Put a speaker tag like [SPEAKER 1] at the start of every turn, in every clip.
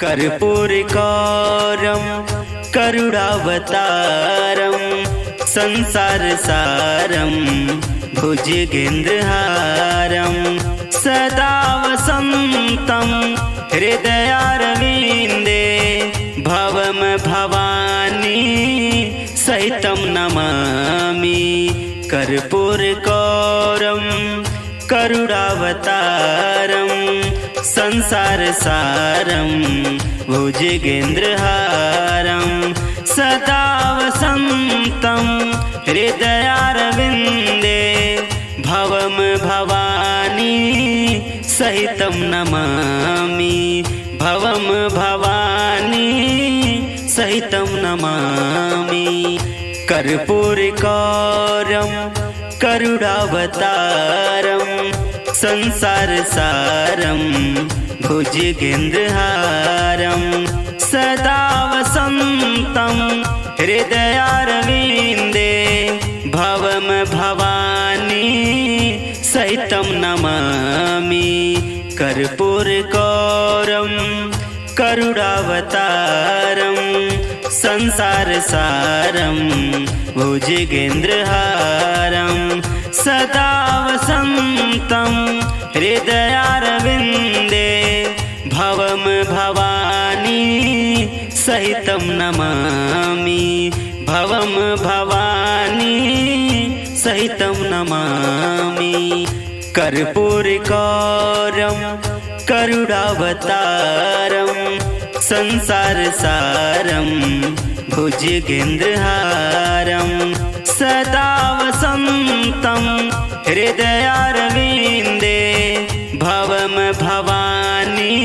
[SPEAKER 1] कर्पूरकारं करुणावतारं संसारसारं भुजगेन्द्रहारं सदा वसन्तं हृदयारविन्दे भवं भवानी सहितं नमामि। कर्पूरकारं करुणावतारं संसारसारं भुजगेन्द्रहारं सदा वसन्तं हृदयारविन्दे भवं भवानी सहितं नमामि। भवं भवानी सहितं नमामि। कर्पूरकारं करुणावतारं संसारसारं भुजगेन्द्रहारं सदा वसन्तं हृदयारविन्दे भवं भवानी सहितं नमामि। कर्पूरकारं करुणावतारं संसारसारं भुजगेन्द्रहारं सदा वसन्तं हृदयारविन्दे भवं भवानी सहितं नमामि। भवं भवानी सहितं नमामि। कर्पूरकारं करुणावतारं संसारसारं भुजगेन्द्रहारं सदा वसन्तं हृदयारविन्दे भवं भवानी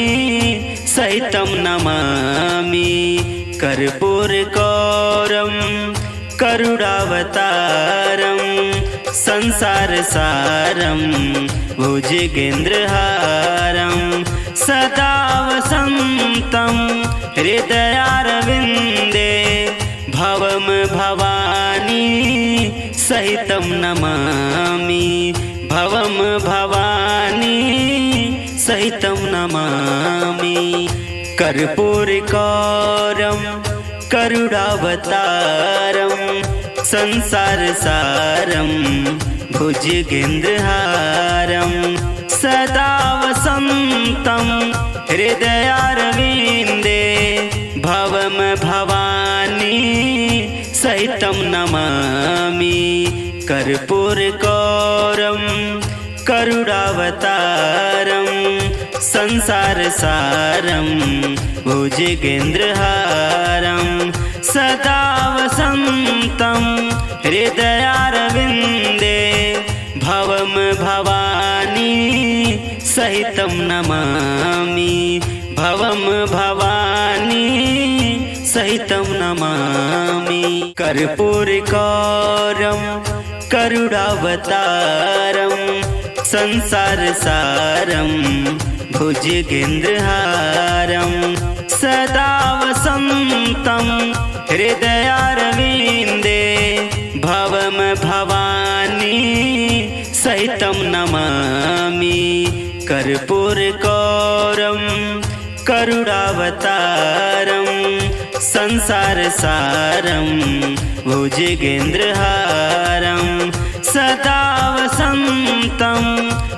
[SPEAKER 1] सहितं नमामि। कर्पूरकारं करुणावतारं संसारसारं भुजगेन्द्रहारं सदा वसन्तं हृदयारविन्दे भवं भवानी सहितं नमामि। भवं भवानी सहितं नमामि। कर्पूरकारं करुणावतारं संसारसारं भुजगेन्द्रहारं सदा वसन्तं हृदयारविन्दे भवं भवानी सहितं नमामि। कर्पूरकारं करुणावतारं संसारसारं भुजगेन्द्रहारं सदा वसन्तं हृदयारविन्दे भवं भवानी सहितं नमामि। भवं भवानी सहितं नमामि। कर्पूरकारं करुणावतारं संसारसारं भुजगेन्द्रहारं सदा वसन्तं हृदयारविन्दे भवं भवानी सहितं नमामि। कर्पूरकारं करुणावतारं संसारसारं भुजगेन्द्रहारं सदा वसन्तं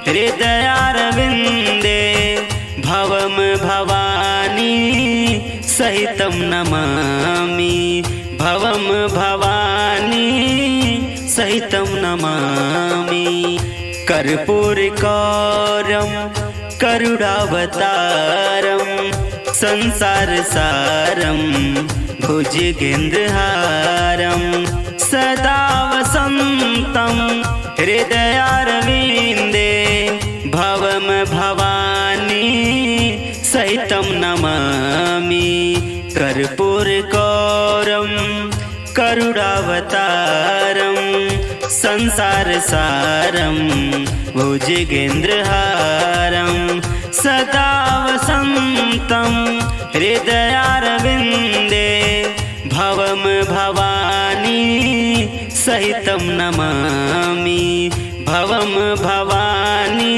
[SPEAKER 1] हृदयारविन्दे भवं भवानी सहितं नमामि। भवं भवानी सहितं नमामि। कर्पूरकारं करुणावतारं संसारसारं भुजगेन्द्रहारं सदा वसन्तं हृदयारविन्दे भवं भवानी सहितं नमामि। कर्पूरकारं करुणावतारं संसारसारं भुजगेन्द्रहारं सदा वसन्तं हृदयारविन्दे भवं भवानी सहितं नमामि। भवं भवानी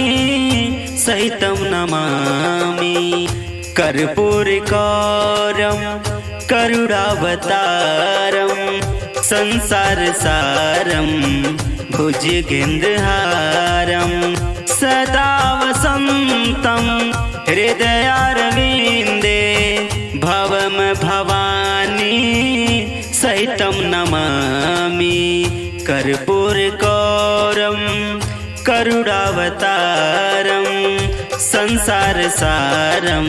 [SPEAKER 1] सहितं नमामि। कर्पूरगौरं करुणावतारं संसारसारं भुजगेन्द्रहारं सदा वसन्तं हृदयारविन्दे भवं भवानी सहितं नमामि। कर्पूरगौरं करुणावतारं संसारसारं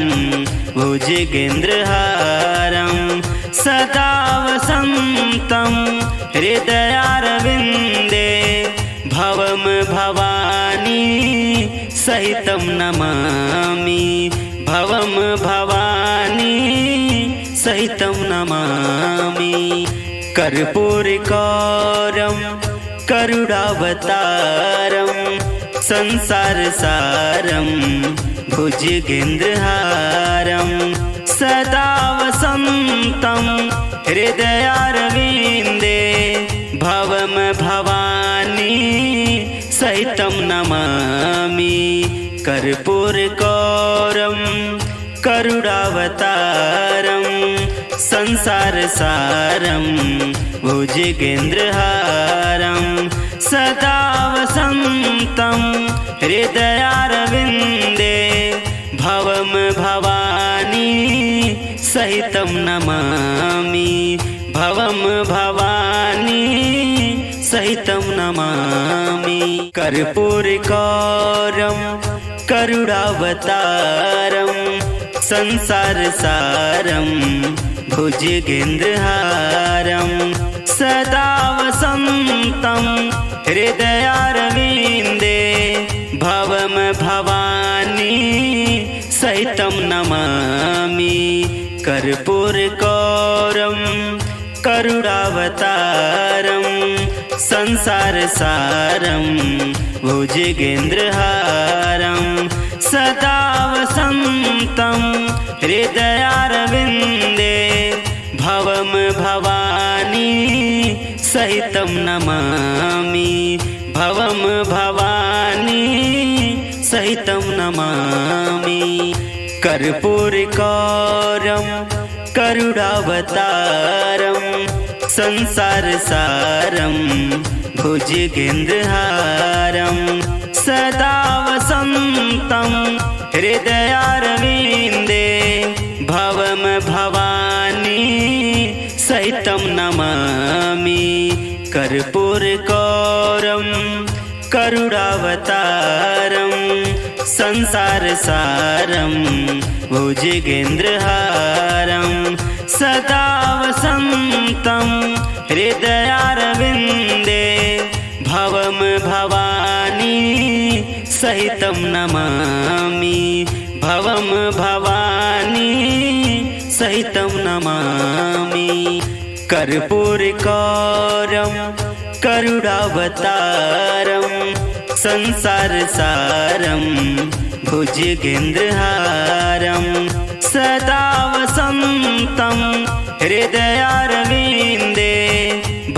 [SPEAKER 1] भुजगेन्द्रहारं सदा वसन्तं हृदयारविन्दे भवं भवानी सहितं नमामि। भवं भवानी सहितं नमामि। कर्पूरगौरं करुणावतारं संसारसारं भुजगेन्द्रहारं सदा वसन्तं हृदयारविन्दे भवं भवानी सहितं नमामि। कर्पूरगौरं करुणावतारं संसारसारं भुजगेन्द्रहारं सदा वसन्तं हृदयारविन्दे भवं भवानी सहितं नमामि। भवं भवानी सहितं नमामि। कर्पूरगौरं करुणावतारं संसारसारं भुजगेन्द्रहारं सदा वसन्तं हृदयारविन्दे भवं भवानी सहितं नमामि। कर्पूरगौरं करुणावतारं संसारसारं भुजगेन्द्रहारं सदा वसन्तं हृदयारविन्दे भवं भवानी सहितं नमामि। भवं भवानी सहितं नमामि। कर्पूरगौरं करुणावतारं संसारसारं भुजगेन्द्रहारं सदा वसन्तं हृदयारविन्दे भवं भवानी सहितं नमामि। कर्पूरगौरं करुणावतारं संसारसारं भुजगेन्द्रहारं सदा वसन्तं हृदयारविन्दे भवं भवानी सहितं नमामि। भवं भवानी सहितं नमामि। कर्पूरगौरं करुणावतारं संसारसारं भुजगेन्द्रहारं सदा वसन्तं हृदयारविन्दे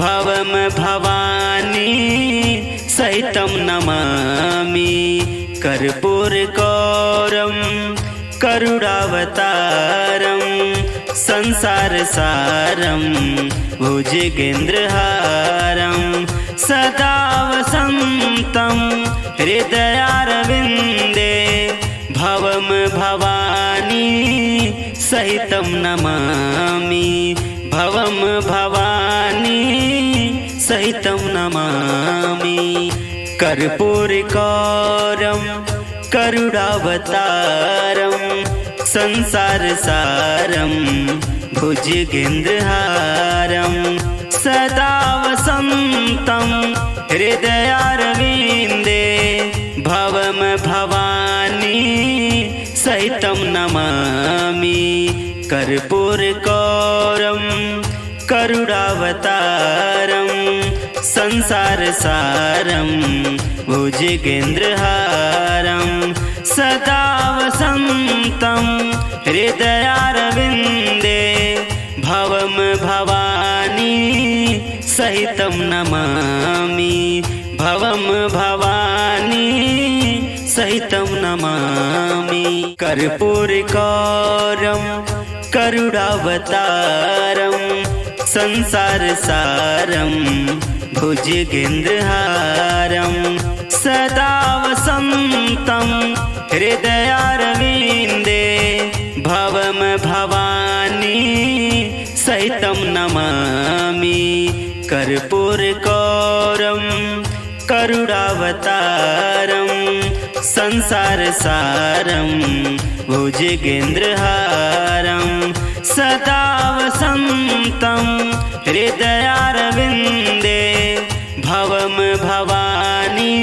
[SPEAKER 1] भवं भवानी सहितं नमामि। कर्पूरगौरं करुणावतारं संसारसारं भुजगेन्द्रहारं सदा वसन्तं हृदयारविन्दे भवं भवानी सहितं नमामि। भवं भवानी सहितं नमामि। कर्पूरगौरं करुणावतारं संसारसारं भुजगेन्द्रहारं सदा वसन्तं हृदयारविन्दे भवं भवानी सहितं नमामि। कर्पूरगौरं करुणावतारं संसारसारं भुजगेन्द्रहारं सदा वसन्तं हृदयारविन्दे भवं भवानी सहितं नमामि। भवं भवानी सहितं नमामि। कर्पूरगौरं करुणावतारं संसारसारं भुजगेन्द्रहारं सदा वसन्तं हृदयारविन्दे भवं भवानी सहितं नमामि। कर्पूरगौरं करुणावतारं संसारसारं भुजगेन्द्रहारं सदा वसन्तं हृदयारविन्दे भवं भवानी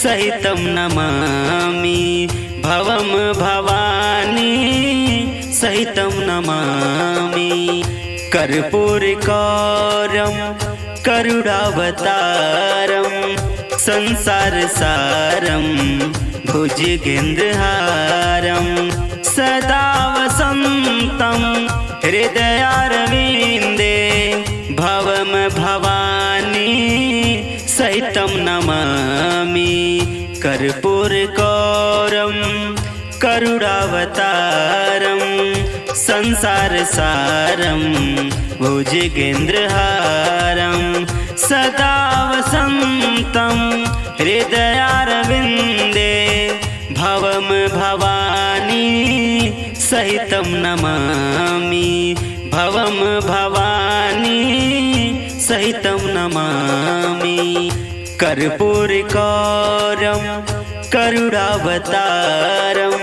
[SPEAKER 1] सहितं नमामि। भवं भवानी सहितं नमामि। कर्पूरगौरं करुणावतारं संसारसारं भुजगेन्द्रहारं सदा वसन्तं हृदयारविन्दे भवं भवानी सहितं नमामि। कर्पूरगौरं करुणावतारं संसारसारं भुजगेन्द्रहारं सदा वसन्तं हृदयारविन्दे भवं भवानी सहितं नमामि। भवं भवानी सहितं नमामि। कर्पूरगौरं करुणावतारं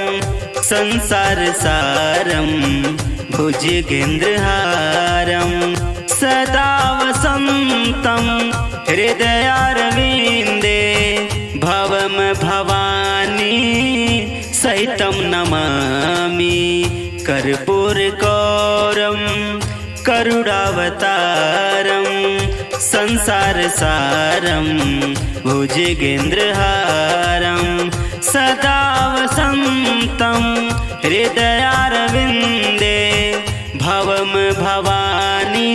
[SPEAKER 1] संसारसारं भुजगेन्द्रहारं सदा वसन्तं हृदयारविन्दे भवं भवानी सहितं नमामि। कर्पूरगौरं करुणावतारं संसारसारं भुजगेन्द्रहारं सदा वसन्तं हृदयारविन्दे भवं भवानी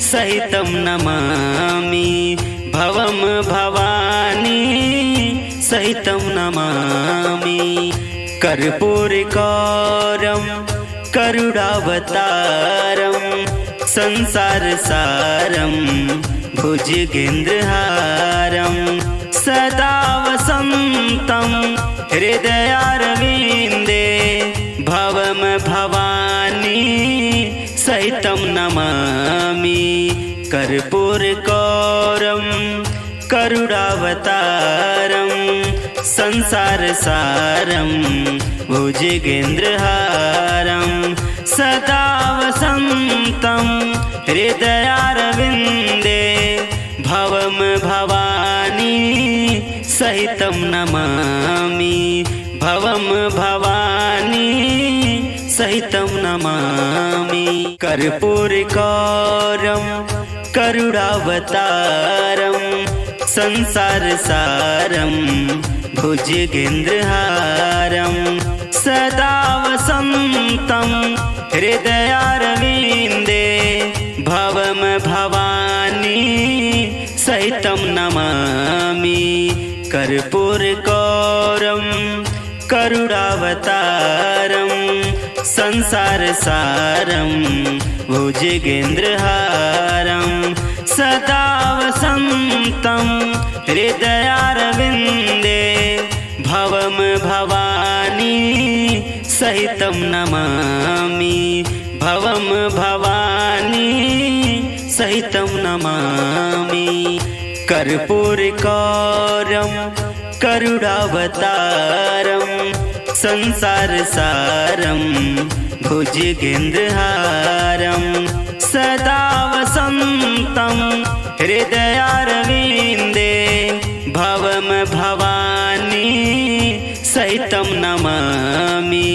[SPEAKER 1] सहितं नमामि। भवं भवानी सहितं नमामि। कर्पूरगौरं करुणावतारं संसारसारं भुजगेन्द्रहारं सदा वसन्तं हृदयारविन्दे भवं भवानी सहितं नमामि। कर्पूरगौरं करुणावतारं संसारसारं भुजगेन्द्रहारं सदा वसन्तं हृदयारविन्दे भवं भवानी सहितं नमामि। भवं भवानी सहितं नमामि। कर्पूरगौरं करुणावतारं संसारसारं भुजगेन्द्रहारं सदा वसन्तं हृदयारविन्दे भवं भवानी सहितं नमामि। कर्पूरगौरं करुणावतारं संसारसारं भुजगेन्द्रहारं सदा वसन्तं हृदयारविन्दे भवं भवानी सहितं नमामि। भवं भवानी सहितं नमामि। कर्पूरगौरं करुणावतारं संसारसारं भुजगेन्द्रहारं सदा वसन्तं हृदयारविन्दे भवं भवानी सहितं नमामि।